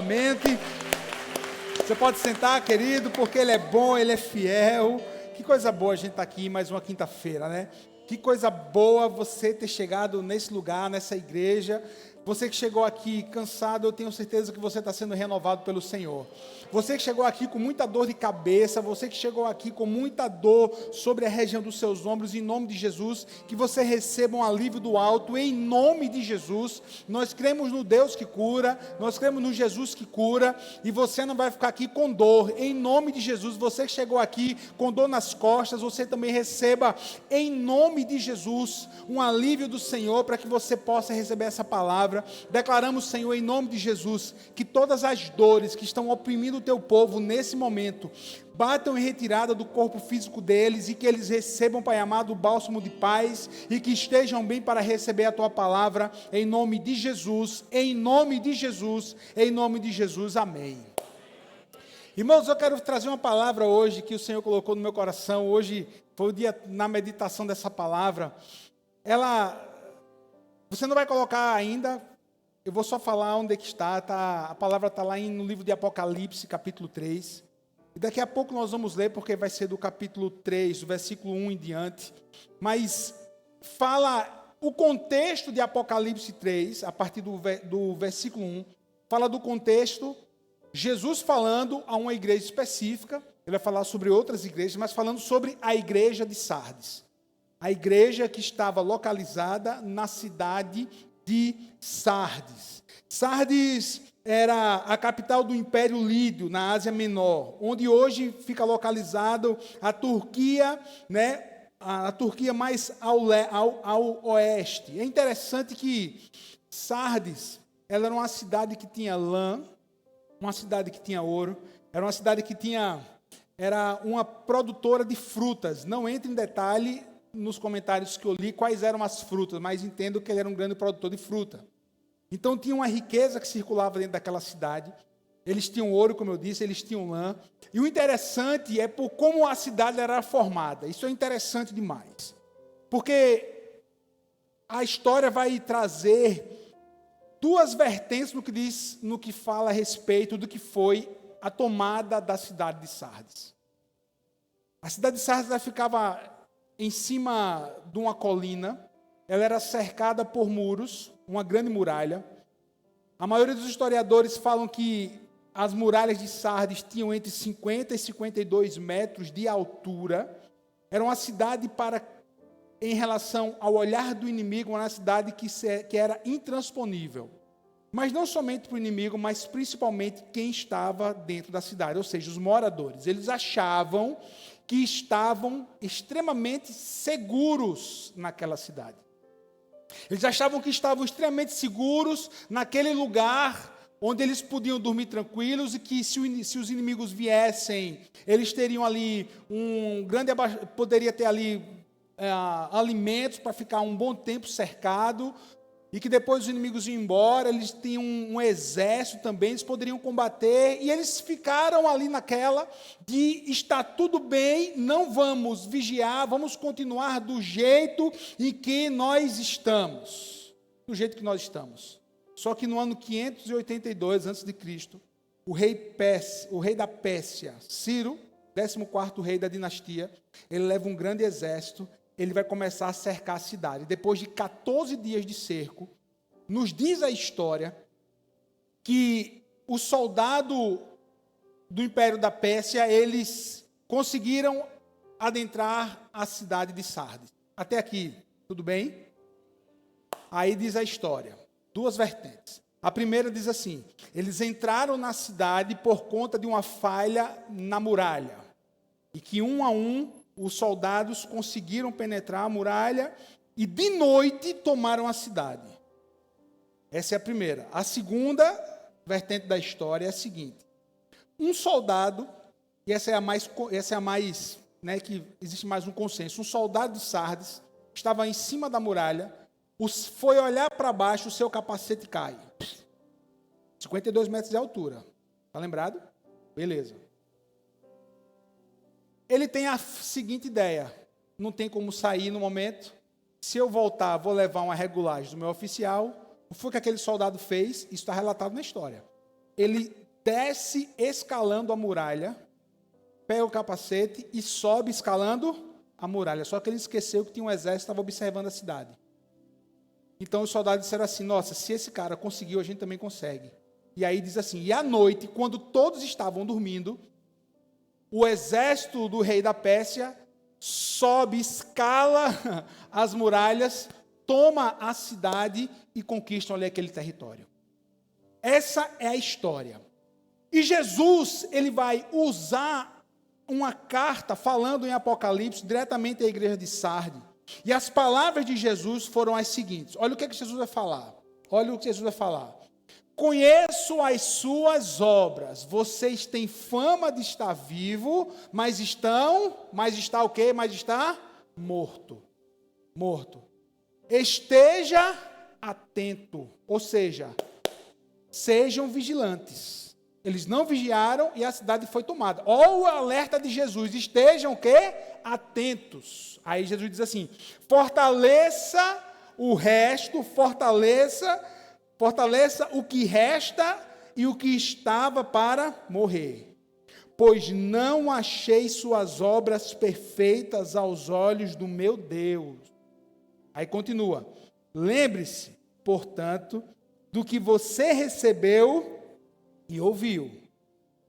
novamente. Você pode sentar, querido, porque Ele é bom, Ele é fiel. Que coisa boa a gente estar aqui mais uma quinta-feira, né? Que coisa boa você ter chegado nesse lugar, nessa igreja. Você que chegou aqui cansado, eu tenho certeza que você está sendo renovado pelo Senhor. Você que chegou aqui com muita dor de cabeça, você que chegou aqui com muita dor sobre a região dos seus ombros, em nome de Jesus, que você receba um alívio do alto, em nome de Jesus. Nós cremos no Deus que cura, nós cremos no Jesus que cura, e você não vai ficar aqui com dor, em nome de Jesus. Você que chegou aqui com dor nas costas, você também receba, em nome de Jesus, um alívio do Senhor, para que você possa receber essa palavra. Declaramos, Senhor, em nome de Jesus, que todas as dores que estão oprimindo o teu povo nesse momento, batam em retirada do corpo físico deles, e que eles recebam, Pai amado, o bálsamo de paz, e que estejam bem para receber a tua palavra, em nome de Jesus, em nome de Jesus, em nome de Jesus, amém. Irmãos, eu quero trazer uma palavra hoje, que o Senhor colocou no meu coração. Hoje foi o dia na meditação dessa palavra. Você não vai colocar ainda, eu vou só falar onde é que está, a palavra está lá no livro de Apocalipse, capítulo 3, e daqui a pouco nós vamos ler, porque vai ser do capítulo 3, do versículo 1 em diante, mas fala o contexto de Apocalipse 3, a partir do versículo 1, fala do contexto, Jesus falando a uma igreja específica, ele vai falar sobre outras igrejas, mas falando sobre a igreja de Sardes. A igreja que estava localizada na cidade de Sardes. Sardes era a capital do Império Lídio, na Ásia Menor, onde hoje fica localizado a Turquia, né? A Turquia mais ao oeste. É interessante que Sardes, ela era uma cidade que tinha lã, uma cidade que tinha ouro, era uma cidade que era uma produtora de frutas. Não entre em detalhe nos comentários que eu li quais eram as frutas, mas entendo que ele era um grande produtor de fruta. Então tinha uma riqueza que circulava dentro daquela cidade. Eles tinham ouro, como eu disse, eles tinham lã. E o interessante é por como a cidade era formada. Isso é interessante demais. Porque a história vai trazer duas vertentes no que fala a respeito do que foi a tomada da cidade de Sardes. A cidade de Sardes ela ficava em cima de uma colina, ela era cercada por muros, uma grande muralha. A maioria dos historiadores falam que as muralhas de Sardes tinham entre 50 e 52 metros de altura. Era uma cidade em relação ao olhar do inimigo, uma cidade que era intransponível. Mas não somente para o inimigo, mas principalmente quem estava dentro da cidade, ou seja, os moradores. Eles achavam que estavam extremamente seguros naquela cidade. Eles achavam que estavam extremamente seguros naquele lugar onde eles podiam dormir tranquilos, e que se os inimigos viessem, eles teriam ali poderia ter ali alimentos para ficar um bom tempo cercado, e que depois os inimigos iam embora, eles tinham um exército também, eles poderiam combater, e eles ficaram ali naquela de está tudo bem, não vamos vigiar, vamos continuar do jeito em que nós estamos. Do jeito que nós estamos. Só que no ano 582 a.C., o rei da Pérsia, Ciro, 14º rei da dinastia, ele leva um grande exército. Ele vai começar a cercar a cidade. Depois de 14 dias de cerco, nos diz a história que o soldado do Império da Pérsia, eles conseguiram adentrar a cidade de Sardes. Até aqui, tudo bem? Aí diz a história, duas vertentes. A primeira diz assim: eles entraram na cidade por conta de uma falha na muralha, e que um a um os soldados conseguiram penetrar a muralha e de noite tomaram a cidade. Essa é a primeira. A segunda vertente da história é a seguinte: um soldado, e essa é a mais, né, que existe mais um consenso, um soldado de Sardes estava em cima da muralha, foi olhar para baixo, o seu capacete cai. 52 metros de altura. Está lembrado? Beleza. Ele tem a seguinte ideia: não tem como sair no momento. Se eu voltar, vou levar uma regulagem do meu oficial. O que foi que aquele soldado fez? Isso está relatado na história. ele desce escalando a muralha, pega o capacete e sobe escalando a muralha. Só que ele esqueceu que tinha um exército que estava observando a cidade. Então os soldados disseram assim, nossa, se esse cara conseguiu, a gente também consegue. E aí diz assim, e à noite, quando todos estavam dormindo, o exército do rei da Pérsia sobe, escala as muralhas, toma a cidade e conquistam ali aquele território. Essa é a história. E Jesus, ele vai usar uma carta falando em Apocalipse diretamente à igreja de Sardes. E as palavras de Jesus foram as seguintes. Olha o que Jesus vai falar. Olha o que Jesus vai falar. Conheço as suas obras. Vocês têm fama de estar vivo, mas está o quê? Mas está morto. Morto. Esteja atento. Ou seja, sejam vigilantes. Eles não vigiaram e a cidade foi tomada. Olha o alerta de Jesus. Estejam o quê? Atentos. Aí Jesus diz assim, fortaleça o resto, fortaleça o que resta e o que estava para morrer. Pois não achei suas obras perfeitas aos olhos do meu Deus. Aí continua. Lembre-se, portanto, do que você recebeu e ouviu.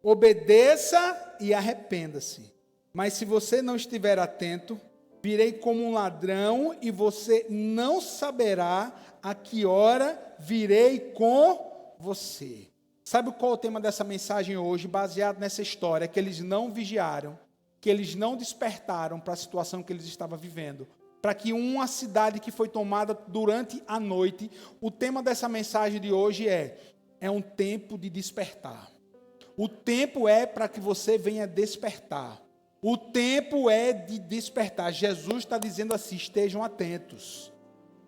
Obedeça e arrependa-se. Mas se você não estiver atento, virei como um ladrão e você não saberá a que hora virei com você. Sabe qual é o tema dessa mensagem hoje? Baseado nessa história, que eles não vigiaram, que eles não despertaram para a situação que eles estavam vivendo. Para que uma cidade que foi tomada durante a noite, o tema dessa mensagem de hoje é um tempo de despertar. O tempo é para que você venha despertar. O tempo é de despertar. Jesus está dizendo assim, estejam atentos.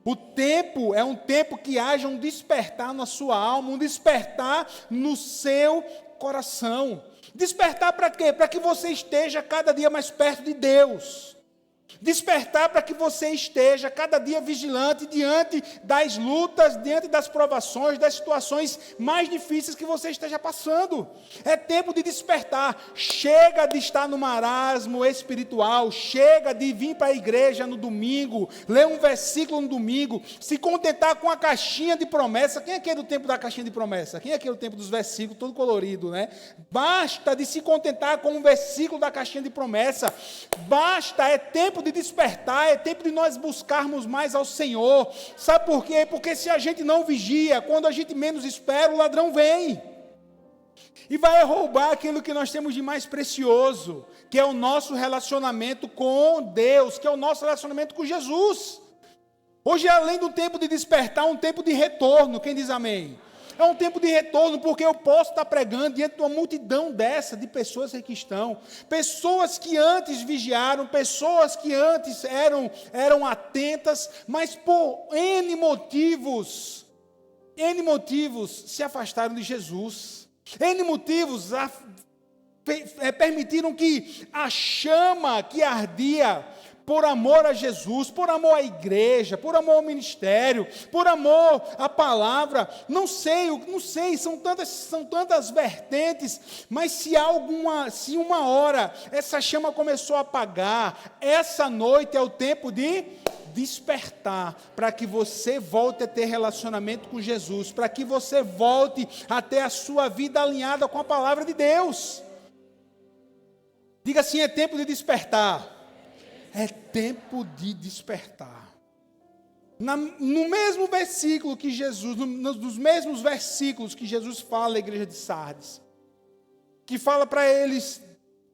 O tempo é um tempo que haja um despertar na sua alma, um despertar no seu coração. Despertar para quê? Para que você esteja cada dia mais perto de Deus. Despertar para que você esteja cada dia vigilante diante das lutas, diante das provações, das situações mais difíceis que você esteja passando. É tempo de despertar. Chega de estar no marasmo espiritual, chega de vir para a igreja no domingo, ler um versículo no domingo, se contentar com a caixinha de promessa. Quem aqui é do tempo da caixinha de promessa? Quem aqui é do tempo dos versículos, todo colorido, né? Basta de se contentar com um versículo da caixinha de promessa. Basta, é tempo de despertar, é tempo de nós buscarmos mais ao Senhor. Sabe por quê? Porque se a gente não vigia, quando a gente menos espera, o ladrão vem e vai roubar aquilo que nós temos de mais precioso, que é o nosso relacionamento com Deus, que é o nosso relacionamento com Jesus. Hoje, além do tempo de despertar, um tempo de retorno. Quem diz amém? É um tempo de retorno, porque eu posso estar pregando diante de uma multidão dessa, de pessoas que aqui estão. Pessoas que antes vigiaram, pessoas que antes eram atentas, mas por N motivos se afastaram de Jesus. N motivos permitiram que a chama que ardia por amor a Jesus, por amor à igreja, por amor ao ministério, por amor à palavra, não sei, são tantas vertentes, mas se uma hora essa chama começou a apagar, essa noite é o tempo de despertar, para que você volte a ter relacionamento com Jesus, para que você volte a ter a sua vida alinhada com a palavra de Deus. Diga assim, é tempo de despertar. É tempo de despertar. No mesmo versículo que Jesus, nos mesmos versículos que Jesus fala à igreja de Sardes, que fala para eles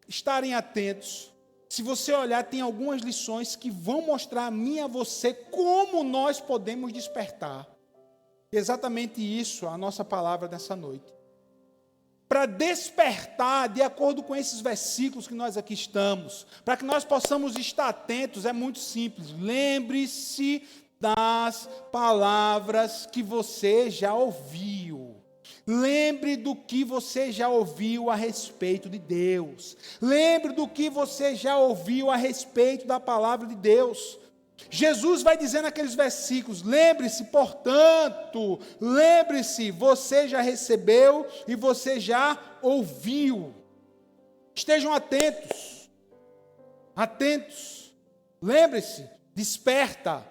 estarem atentos. Se você olhar, tem algumas lições que vão mostrar a mim e a você como nós podemos despertar. Exatamente isso, a nossa palavra dessa noite. Para despertar, de acordo com esses versículos que nós aqui estamos, para que nós possamos estar atentos, é muito simples. Lembre-se das palavras que você já ouviu. Lembre do que você já ouviu a respeito de Deus. Lembre do que você já ouviu a respeito da palavra de Deus. Jesus vai dizer naqueles versículos: lembre-se, portanto, lembre-se, você já recebeu e você já ouviu. Estejam atentos, atentos. Lembre-se, desperta.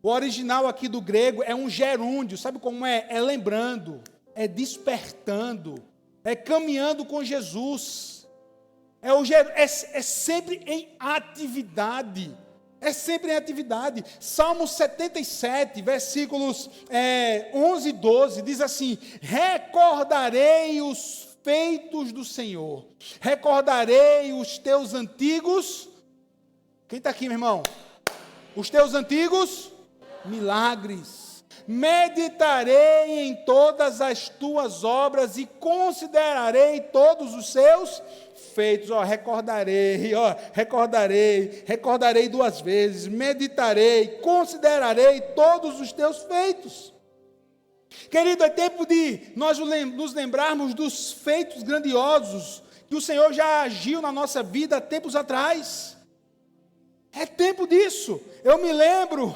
O original aqui do grego é um gerúndio, sabe como é? É lembrando, é despertando, é caminhando com Jesus. É sempre em atividade. É sempre em atividade. Salmo 77, versículos 11 e 12, diz assim: recordarei os feitos do Senhor, recordarei os teus antigos. Quem está aqui, meu irmão? Os teus antigos milagres. Meditarei em todas as tuas obras e considerarei todos os seus feitos. Recordarei 2 vezes, meditarei, considerarei todos os teus feitos. Querido, é tempo de nós nos lembrarmos dos feitos grandiosos que o Senhor já agiu na nossa vida há tempos atrás. É tempo disso. Eu me lembro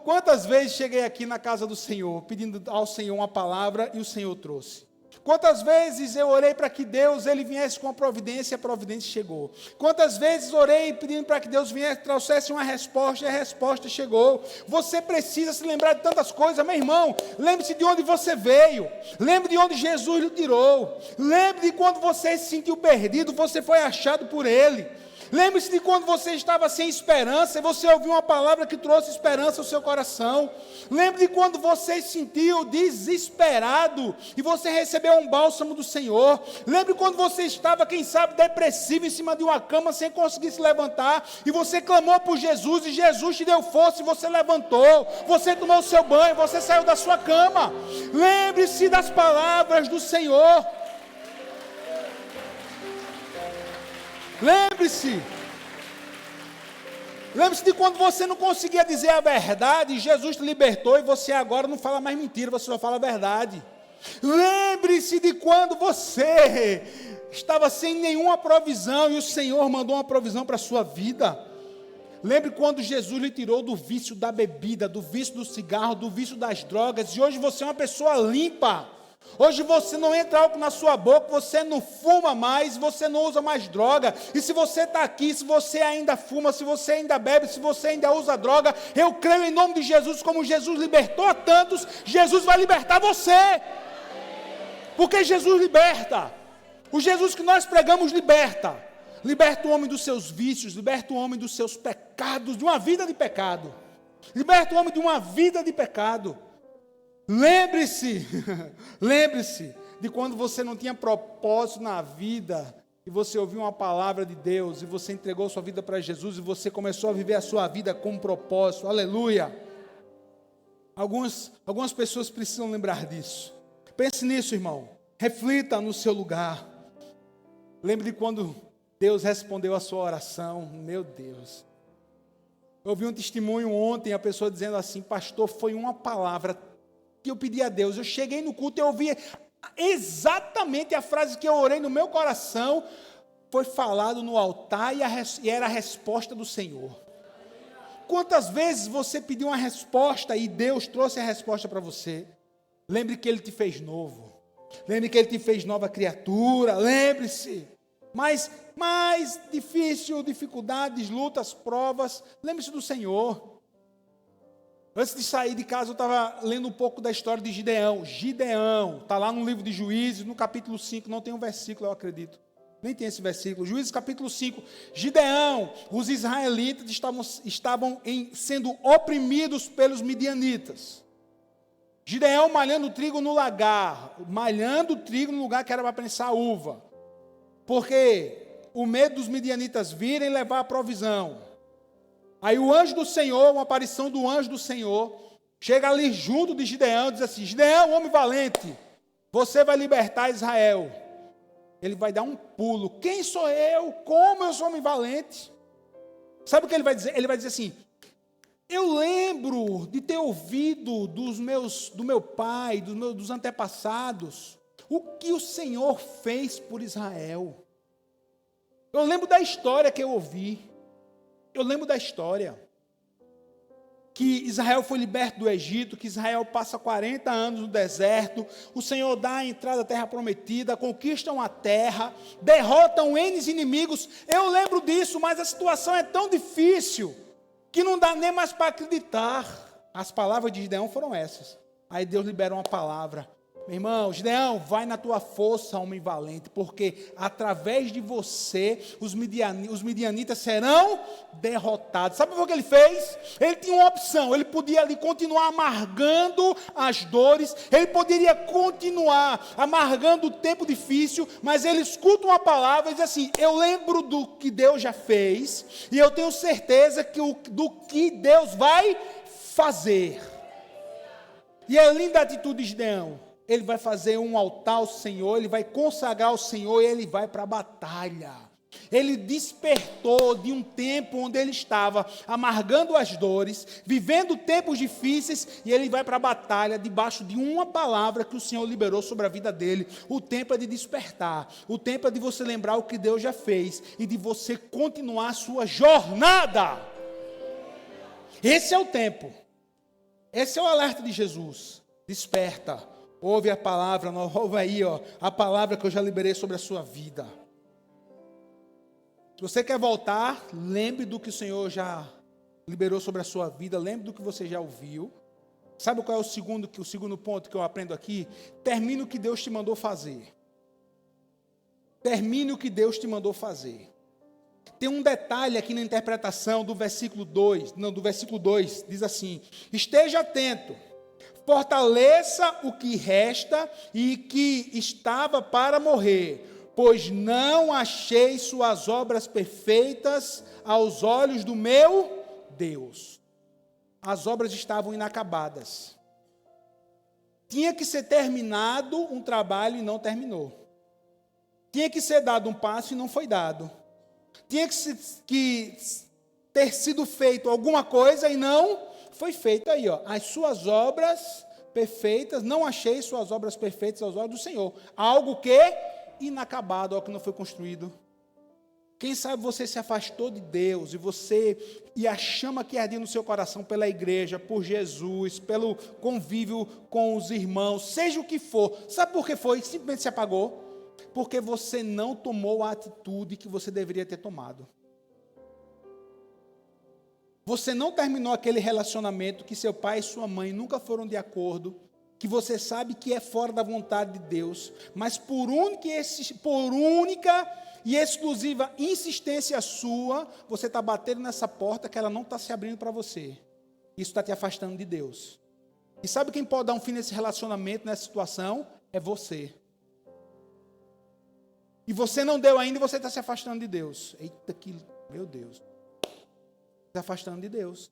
quantas vezes cheguei aqui na casa do Senhor, pedindo ao Senhor uma palavra e o Senhor trouxe. Quantas vezes eu orei para que Deus ele viesse com a providência e a providência chegou. Quantas vezes orei pedindo para que Deus viesse, trouxesse uma resposta e a resposta chegou. Você precisa se lembrar de tantas coisas, meu irmão. Lembre-se de onde você veio. Lembre de onde Jesus lhe tirou. Lembre de quando você se sentiu perdido, você foi achado por Ele. Lembre-se de quando você estava sem esperança e você ouviu uma palavra que trouxe esperança ao seu coração. Lembre de quando você se sentiu desesperado e você recebeu um bálsamo do Senhor. Lembre quando você estava, quem sabe, depressivo em cima de uma cama sem conseguir se levantar e você clamou por Jesus e Jesus te deu força e você levantou. Você tomou o seu banho, você saiu da sua cama. Lembre-se das palavras do Senhor. Lembre-se de quando você não conseguia dizer a verdade, Jesus te libertou e você agora não fala mais mentira, você só fala a verdade. Lembre-se de quando você estava sem nenhuma provisão e o Senhor mandou uma provisão para a sua vida. Lembre quando Jesus lhe tirou do vício da bebida, do vício do cigarro, do vício das drogas, e hoje você é uma pessoa limpa. Hoje você não entra álcool na sua boca, você não fuma mais, você não usa mais droga. E se você está aqui, se você ainda fuma, se você ainda bebe, se você ainda usa droga, eu creio em nome de Jesus, como Jesus libertou a tantos, Jesus vai libertar você. Porque Jesus liberta. O Jesus que nós pregamos liberta. Liberta o homem dos seus vícios, liberta o homem dos seus pecados, de uma vida de pecado. Liberta o homem de uma vida de pecado. Lembre-se de quando você não tinha propósito na vida e você ouviu uma palavra de Deus e você entregou sua vida para Jesus e você começou a viver a sua vida com propósito. Aleluia! Algumas pessoas precisam lembrar disso. Pense nisso, irmão. Reflita no seu lugar. Lembre de quando Deus respondeu a sua oração. Meu Deus. Eu ouvi um testemunho ontem, a pessoa dizendo assim: pastor, foi uma palavra que eu pedi a Deus. Eu cheguei no culto e eu ouvi exatamente a frase que eu orei no meu coração, foi falado no altar e era a resposta do Senhor. Quantas vezes você pediu uma resposta e Deus trouxe a resposta para você? Lembre que Ele te fez novo. Lembre que Ele te fez nova criatura. Lembre-se. Mas mais difícil, dificuldades, lutas, provas, lembre-se do Senhor. Antes de sair de casa, eu estava lendo um pouco da história de Gideão. Gideão, está lá no livro de Juízes, no capítulo 5, não tem um versículo, eu acredito. Nem tem esse versículo. Juízes capítulo 5. Gideão, os israelitas estavam sendo oprimidos pelos midianitas. Gideão malhando trigo no lagar, malhando trigo no lugar que era para prensar uva. Porque o medo dos midianitas virem levar a provisão. Aí o anjo do Senhor, uma aparição do anjo do Senhor, chega ali junto de Gideão e diz assim: Gideão, homem valente, você vai libertar Israel. Ele vai dar um pulo. Quem sou eu? Como eu sou homem valente? Sabe o que ele vai dizer? Ele vai dizer assim: eu lembro de ter ouvido do meu pai, dos antepassados, o que o Senhor fez por Israel. Eu lembro da história que eu ouvi. Eu lembro da história que Israel foi liberto do Egito, que Israel passa 40 anos no deserto, o Senhor dá a entrada à terra prometida, conquistam a terra, derrotam N inimigos. Eu lembro disso, mas a situação é tão difícil que não dá nem mais para acreditar. As palavras de Gideão foram essas. Aí Deus libera uma palavra. Meu irmão, Gideão, vai na tua força, homem valente, porque através de você, os midianitas serão derrotados. Sabe o que ele fez? Ele tinha uma opção, ele podia ali continuar amargando as dores, ele poderia continuar amargando o tempo difícil, mas ele escuta uma palavra e diz assim, eu lembro do que Deus já fez, e eu tenho certeza do que Deus vai fazer. E é linda a atitude de Gideão. Ele vai fazer um altar ao Senhor, ele vai consagrar ao Senhor e ele vai para a batalha. Ele despertou de um tempo onde ele estava amargando as dores, vivendo tempos difíceis, e ele vai para a batalha debaixo de uma palavra que o Senhor liberou sobre a vida dele. O tempo é de despertar, o tempo é de você lembrar o que Deus já fez e de você continuar a sua jornada. Esse é o tempo. Esse é o alerta de Jesus. Desperta. Ouve a palavra, ouve aí, a palavra que eu já liberei sobre a sua vida. Se você quer voltar, lembre do que o Senhor já liberou sobre a sua vida, lembre do que você já ouviu. Sabe qual é o segundo ponto que eu aprendo aqui? Termine o que Deus te mandou fazer. Termine o que Deus te mandou fazer. Tem um detalhe aqui na interpretação do versículo 2, diz assim, esteja atento. Fortaleça o que resta e que estava para morrer, pois não achei suas obras perfeitas aos olhos do meu Deus. As obras estavam inacabadas. Tinha que ser terminado um trabalho e não terminou. Tinha que ser dado um passo e não foi dado. Tinha que ter sido feito alguma coisa e não foi feito aí, as suas obras perfeitas, não achei suas obras perfeitas aos olhos do Senhor. Algo que inacabado, algo que não foi construído. Quem sabe você se afastou de Deus e a chama que ardia no seu coração pela igreja, por Jesus, pelo convívio com os irmãos, seja o que for. Sabe por que foi? Simplesmente se apagou. Porque você não tomou a atitude que você deveria ter tomado. Você não terminou aquele relacionamento que seu pai e sua mãe nunca foram de acordo, que você sabe que é fora da vontade de Deus, mas por única e exclusiva insistência sua, você está batendo nessa porta que ela não está se abrindo para você. Isso está te afastando de Deus. E sabe quem pode dar um fim nesse relacionamento, nessa situação? É você. E você não deu ainda e você está se afastando de Deus. Eita, meu Deus. Se afastando de Deus.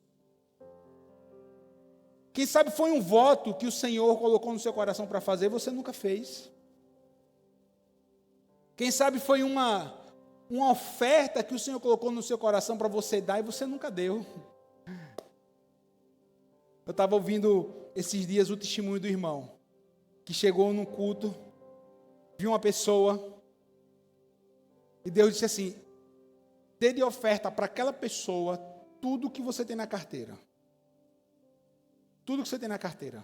Quem sabe foi um voto que o Senhor colocou no seu coração para fazer e você nunca fez. Quem sabe foi uma oferta que o Senhor colocou no seu coração para você dar e você nunca deu. Eu estava ouvindo esses dias o testemunho do irmão, que chegou num culto, viu uma pessoa, e Deus disse assim, dê de oferta para aquela pessoa tudo que você tem na carteira. Tudo que você tem na carteira.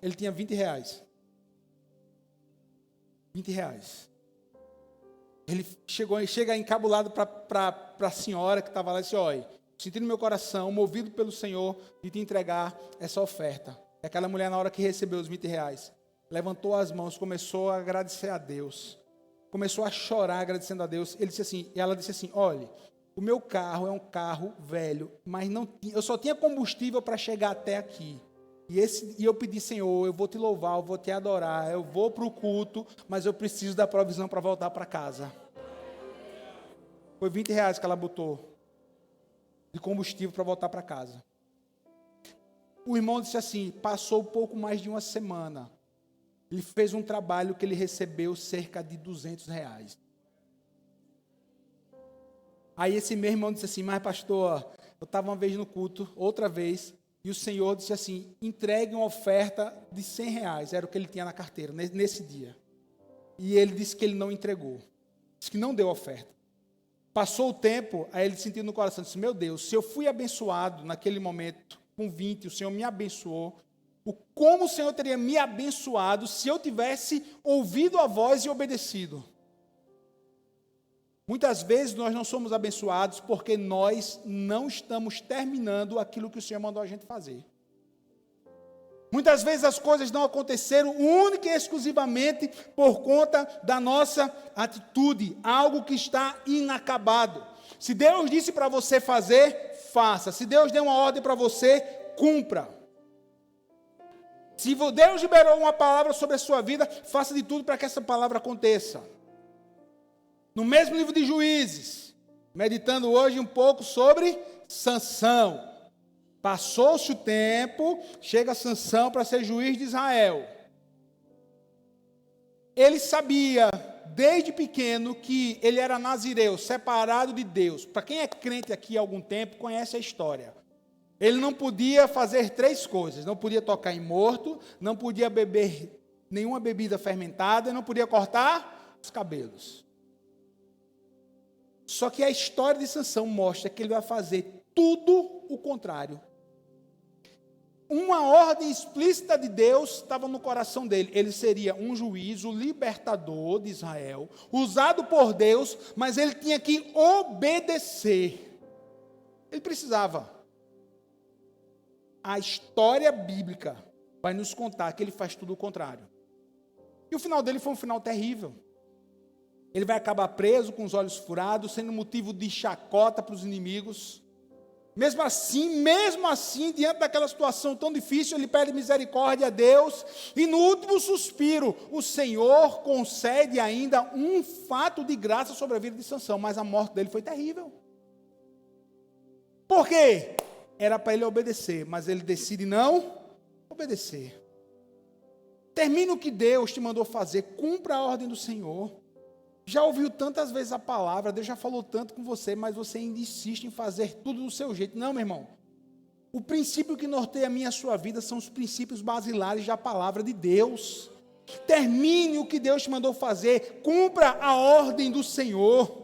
Ele tinha 20 reais. 20 reais. Ele chega encabulado para a senhora que estava lá e disse, olha, senti no meu coração, movido pelo Senhor, de te entregar essa oferta. E aquela mulher, na hora que recebeu os 20 reais, levantou as mãos, começou a agradecer a Deus. Começou a chorar agradecendo a Deus. Ela disse assim, olha, o meu carro é um carro velho, mas eu só tinha combustível para chegar até aqui. E eu pedi, Senhor, eu vou te louvar, eu vou te adorar, eu vou para o culto, mas eu preciso da provisão para voltar para casa. Foi 20 reais que ela botou de combustível para voltar para casa. O irmão disse assim, passou pouco mais de uma semana. Ele fez um trabalho que ele recebeu cerca de 200 reais. Aí esse meu irmão disse assim, mas pastor, eu estava uma vez no culto, outra vez, e o Senhor disse assim, entregue uma oferta de 100 reais, era o que ele tinha na carteira, nesse dia. E ele disse que ele não entregou, disse que não deu oferta. Passou o tempo, aí ele sentiu no coração, disse, meu Deus, se eu fui abençoado naquele momento, com 20, o Senhor me abençoou, como o Senhor teria me abençoado se eu tivesse ouvido a voz e obedecido? Muitas vezes nós não somos abençoados porque nós não estamos terminando aquilo que o Senhor mandou a gente fazer. Muitas vezes as coisas não aconteceram única e exclusivamente por conta da nossa atitude, algo que está inacabado. Se Deus disse para você fazer, faça. Se Deus deu uma ordem para você, cumpra. Se Deus liberou uma palavra sobre a sua vida, faça de tudo para que essa palavra aconteça. No mesmo livro de Juízes, meditando hoje um pouco sobre Sansão. Passou-se o tempo, chega Sansão para ser juiz de Israel. Ele sabia, desde pequeno, que ele era nazireu, separado de Deus. Para quem é crente aqui há algum tempo, conhece a história. Ele não podia fazer 3 coisas. Não podia tocar em morto, não podia beber nenhuma bebida fermentada, não podia cortar os cabelos. Só que a história de Sansão mostra que ele vai fazer tudo o contrário. Uma ordem explícita de Deus estava no coração dele. Ele seria um juiz, o libertador de Israel, usado por Deus, mas ele tinha que obedecer. Ele precisava. A história bíblica vai nos contar que ele faz tudo o contrário. E o final dele foi um final terrível. Ele vai acabar preso, com os olhos furados, sendo motivo de chacota para os inimigos. Mesmo assim, diante daquela situação tão difícil, ele pede misericórdia a Deus. E no último suspiro, o Senhor concede ainda um fato de graça sobre a vida de Sansão. Mas a morte dele foi terrível. Por quê? Era para ele obedecer, mas ele decide não obedecer. Termine o que Deus te mandou fazer, cumpra a ordem do Senhor. Já ouviu tantas vezes a palavra, Deus já falou tanto com você, mas você ainda insiste em fazer tudo do seu jeito. Não, meu irmão. O princípio que norteia a minha e a sua vida são os princípios basilares da palavra de Deus. Termine o que Deus te mandou fazer, cumpra a ordem do Senhor.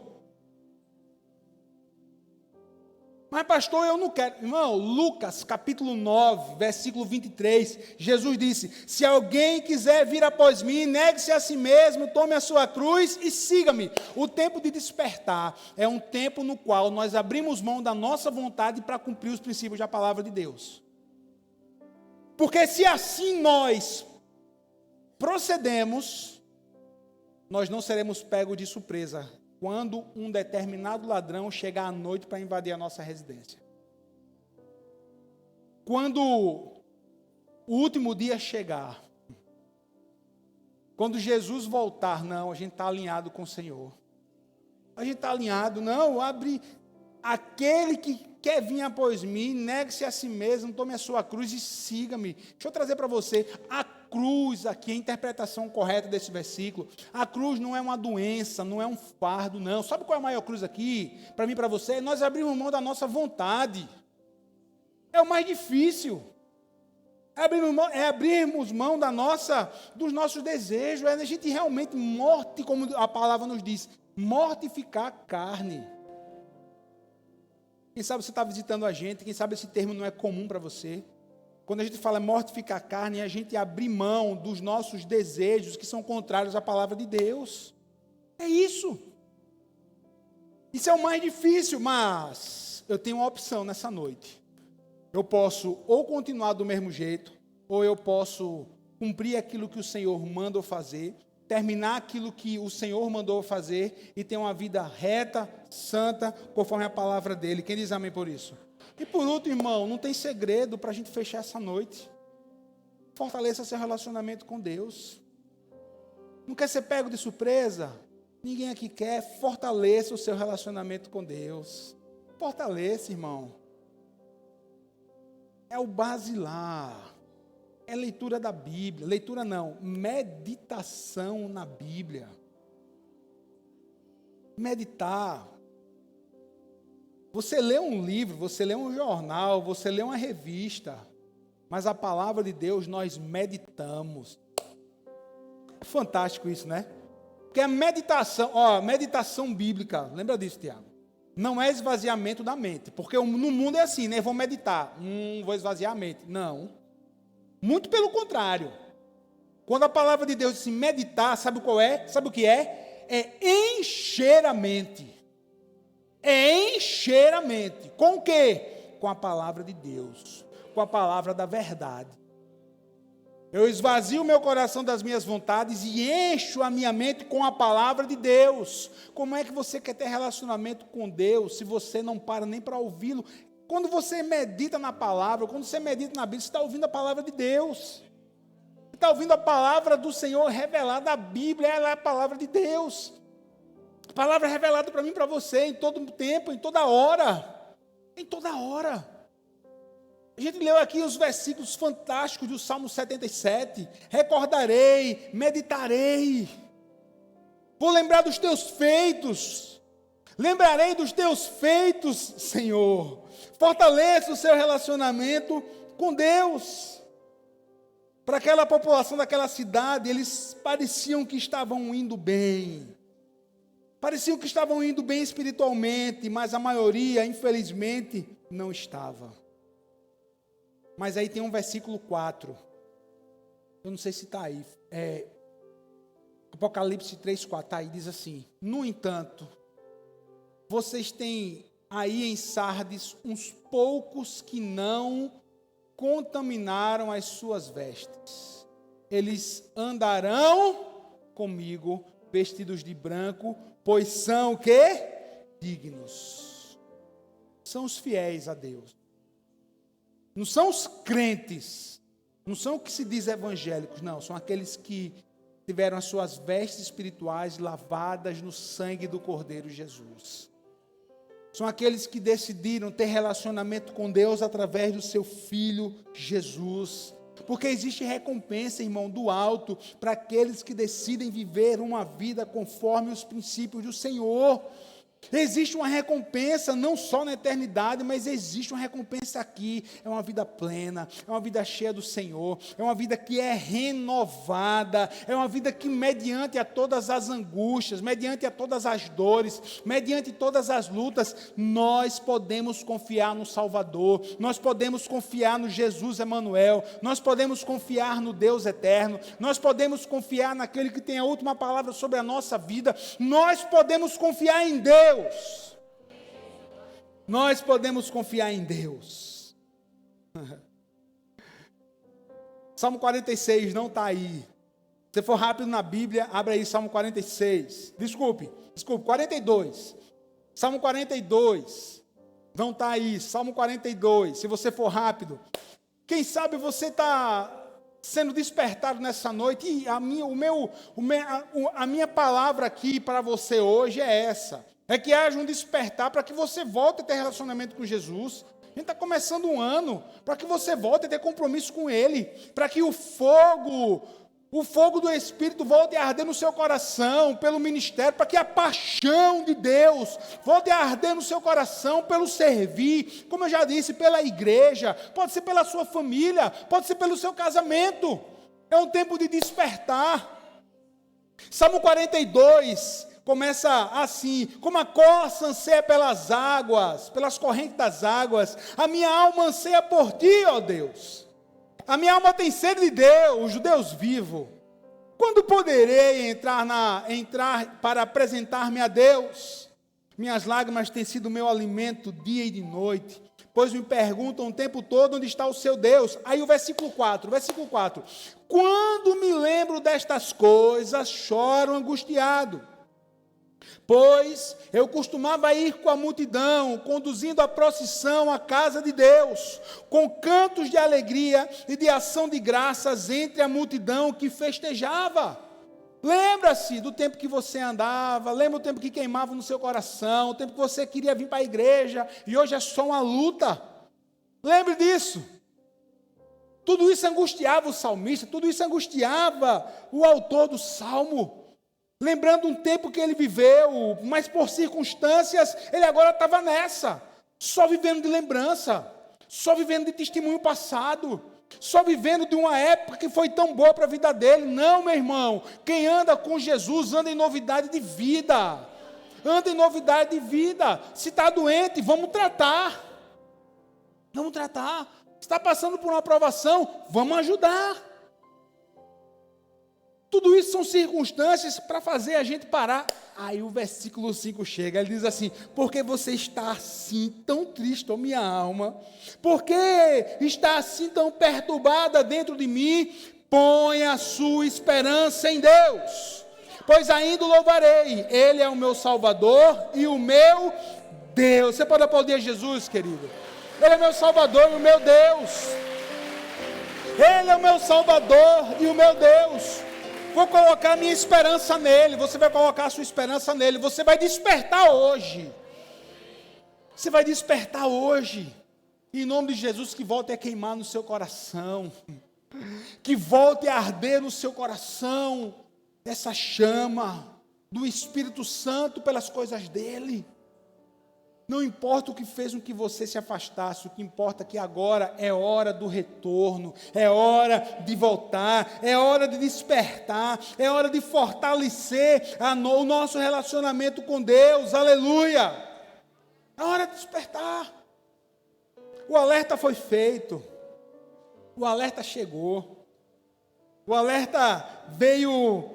Mas pastor, eu não quero. Irmão, Lucas capítulo 9, versículo 23, Jesus disse, se alguém quiser vir após mim, negue-se a si mesmo, tome a sua cruz e siga-me. O tempo de despertar é um tempo no qual nós abrimos mão da nossa vontade para cumprir os princípios da palavra de Deus. Porque se assim nós procedemos, nós não seremos pegos de surpresa quando um determinado ladrão chegar à noite para invadir a nossa residência. Quando o último dia chegar, quando Jesus voltar, não, a gente está alinhado com o Senhor. A gente está alinhado, não, abre aquele que quer vir após mim, negue-se a si mesmo, tome a sua cruz e siga-me. Deixa eu trazer para você, a cruz aqui, a interpretação correta desse versículo, a cruz não é uma doença, não é um fardo, não. Sabe qual é a maior cruz aqui, para mim e para você? Nós abrimos mão da nossa vontade. É o mais difícil. É abrirmos mão dos nossos desejos, é a gente realmente como a palavra nos diz, mortificar a carne. Quem sabe você está visitando a gente, quem sabe esse termo não é comum para você. Quando a gente fala mortificar a carne, é a gente abrir mão dos nossos desejos que são contrários à palavra de Deus. É isso. Isso é o mais difícil, mas eu tenho uma opção nessa noite. Eu posso ou continuar do mesmo jeito, ou eu posso cumprir aquilo que o Senhor mandou fazer, terminar aquilo que o Senhor mandou fazer e ter uma vida reta, santa, conforme a palavra dele. Quem diz amém por isso? E por último, irmão, não tem segredo para a gente fechar essa noite. Fortaleça seu relacionamento com Deus. Não quer ser pego de surpresa? Ninguém aqui quer. Fortaleça o seu relacionamento com Deus. Fortaleça, irmão. É o basilar. É leitura da Bíblia. Leitura não, meditação na Bíblia. Meditar. Você lê um livro, você lê um jornal, você lê uma revista, mas a palavra de Deus nós meditamos. É fantástico isso, né? Porque a meditação, meditação bíblica, lembra disso, Tiago? não é esvaziamento da mente, porque no mundo é assim, né? Vou meditar, vou esvaziar a mente. Não, muito pelo contrário. Quando a palavra de Deus diz assim, meditar, sabe qual é? Sabe o que é? É encher a mente. É encher a mente. Com o quê? Com a palavra de Deus, com a palavra da verdade. Eu esvazio o meu coração das minhas vontades e encho a minha mente com a palavra de Deus. Como é que você quer ter relacionamento com Deus se você não para nem para ouvi-lo? Quando você medita na palavra, quando você medita na Bíblia, você está ouvindo a palavra de Deus. Você está ouvindo a palavra do Senhor revelada. A Bíblia, ela é a palavra de Deus. A palavra é revelada para mim e para você em todo tempo, em toda hora. Em toda hora. A gente leu aqui os versículos fantásticos do Salmo 77. Recordarei, meditarei. Vou lembrar dos teus feitos. Lembrarei dos teus feitos, Senhor. Fortaleça o seu relacionamento com Deus. Para aquela população daquela cidade, eles pareciam que estavam indo bem. Pareciam que estavam indo bem espiritualmente, mas a maioria, infelizmente, não estava. Mas aí tem um versículo 4. Eu não sei se está aí. Apocalipse 3, 4. Está aí, diz assim. No entanto, vocês têm aí em Sardes uns poucos que não contaminaram as suas vestes. Eles andarão comigo vestidos de branco, pois são o quê? Dignos. São os fiéis a Deus. Não são os crentes, não são o que se diz evangélicos, não, são aqueles que tiveram as suas vestes espirituais lavadas no sangue do Cordeiro Jesus. São aqueles que decidiram ter relacionamento com Deus através do seu Filho Jesus. Porque existe recompensa, irmão, do alto, para aqueles que decidem viver uma vida conforme os princípios do Senhor. Existe uma recompensa, não só na eternidade, mas existe uma recompensa aqui. É uma vida plena, é uma vida cheia do Senhor, é uma vida que é renovada, é uma vida que mediante a todas as angústias, mediante a todas as dores, mediante todas as lutas, nós podemos confiar no Salvador, nós podemos confiar no Jesus Emanuel, nós podemos confiar no Deus eterno, nós podemos confiar naquele que tem a última palavra sobre a nossa vida, nós podemos confiar em Deus. Nós podemos confiar em Deus. Salmo 46 não está aí. Se for rápido na Bíblia, abre aí Salmo 46. Desculpe, 42. Salmo 42. Não está aí, Salmo 42. Se você for rápido. Quem sabe você está sendo despertado nessa noite. E a minha palavra aqui para você hoje é essa. É que haja um despertar para que você volte a ter relacionamento com Jesus. A gente está começando um ano para que você volte a ter compromisso com Ele. Para que o fogo do Espírito volte a arder no seu coração pelo ministério. Para que a paixão de Deus volte a arder no seu coração pelo servir. Como eu já disse, pela igreja. Pode ser pela sua família. Pode ser pelo seu casamento. É um tempo de despertar. Salmo 42... começa assim, como a corça anseia pelas águas, pelas correntes das águas, a minha alma anseia por ti, ó Deus. A minha alma tem sede de Deus, o Deus vivo. Quando poderei entrar para apresentar-me a Deus? Minhas lágrimas têm sido meu alimento dia e de noite, pois me perguntam o tempo todo onde está o seu Deus. Aí o versículo 4. Quando me lembro destas coisas, choro angustiado. Pois eu costumava ir com a multidão, conduzindo a procissão à casa de Deus, com cantos de alegria e de ação de graças entre a multidão que festejava. Lembra-se do tempo que você andava, lembra o tempo que queimava no seu coração, o tempo que você queria vir para a igreja e hoje é só uma luta. Lembre disso. Tudo isso angustiava o salmista, tudo isso angustiava o autor do salmo. Lembrando um tempo que ele viveu, mas por circunstâncias, ele agora estava nessa, só vivendo de lembrança, só vivendo de testemunho passado, só vivendo de uma época que foi tão boa para a vida dele. Não, meu irmão, quem anda com Jesus anda em novidade de vida. anda em novidade de vida. Se está doente, vamos tratar. Vamos tratar. Se está passando por uma aprovação, vamos ajudar. Tudo isso são circunstâncias para fazer a gente parar. Aí o versículo 5 chega, ele diz assim: porque você está assim tão triste, ó minha alma? Porque está assim tão perturbada dentro de mim? Ponha a sua esperança em Deus, pois ainda o louvarei. Ele é o meu Salvador e o meu Deus. Você pode aplaudir a Jesus, querido? Ele é meu Salvador e o meu Deus. Ele é o meu Salvador e o meu Deus. Vou colocar minha esperança nele. Você vai colocar a sua esperança nele. Você vai despertar hoje. Você vai despertar hoje. Em nome de Jesus, que volte a queimar no seu coração. Que volte a arder no seu coração essa chama do Espírito Santo pelas coisas dele. Não importa o que fez com que você se afastasse, o que importa é que agora é hora do retorno, é hora de voltar, é hora de despertar, é hora de fortalecer o nosso relacionamento com Deus, aleluia! É hora de despertar. O alerta foi feito, o alerta chegou, o alerta veio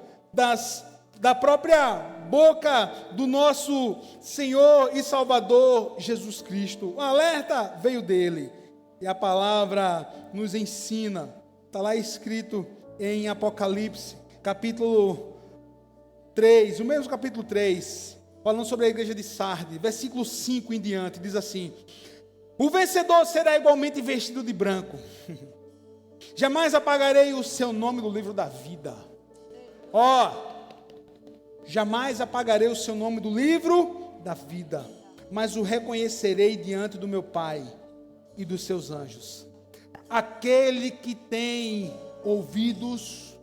da própria boca do nosso Senhor e Salvador Jesus Cristo. O alerta veio dele. E a palavra nos ensina. Está lá escrito em Apocalipse, capítulo 3, o mesmo capítulo 3, falando sobre a igreja de Sardes, versículo 5 em diante, diz assim: o vencedor será igualmente vestido de branco. Jamais apagarei o seu nome do livro da vida. Jamais apagarei o seu nome do livro da vida, mas o reconhecerei diante do meu Pai e dos seus anjos. Aquele que tem ouvidos,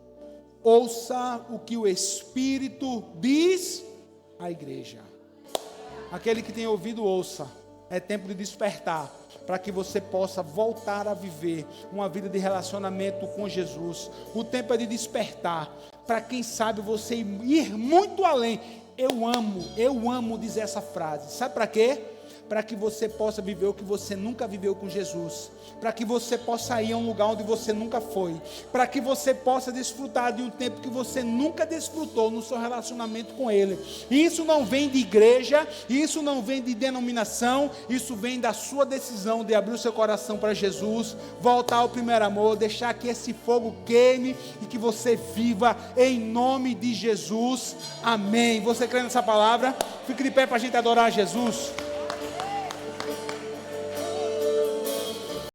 ouça o que o Espírito diz à igreja. Aquele que tem ouvido, ouça. É tempo de despertar, para que você possa voltar a viver uma vida de relacionamento com Jesus. O tempo é de despertar, para quem sabe você ir muito além. Eu amo dizer essa frase. Sabe para quê? Para que você possa viver o que você nunca viveu com Jesus, para que você possa ir a um lugar onde você nunca foi, para que você possa desfrutar de um tempo que você nunca desfrutou no seu relacionamento com Ele. E isso não vem de igreja, isso não vem de denominação, isso vem da sua decisão de abrir o seu coração para Jesus, voltar ao primeiro amor, deixar que esse fogo queime e que você viva em nome de Jesus. Amém. Você crê nessa palavra? Fique de pé para a gente adorar a Jesus.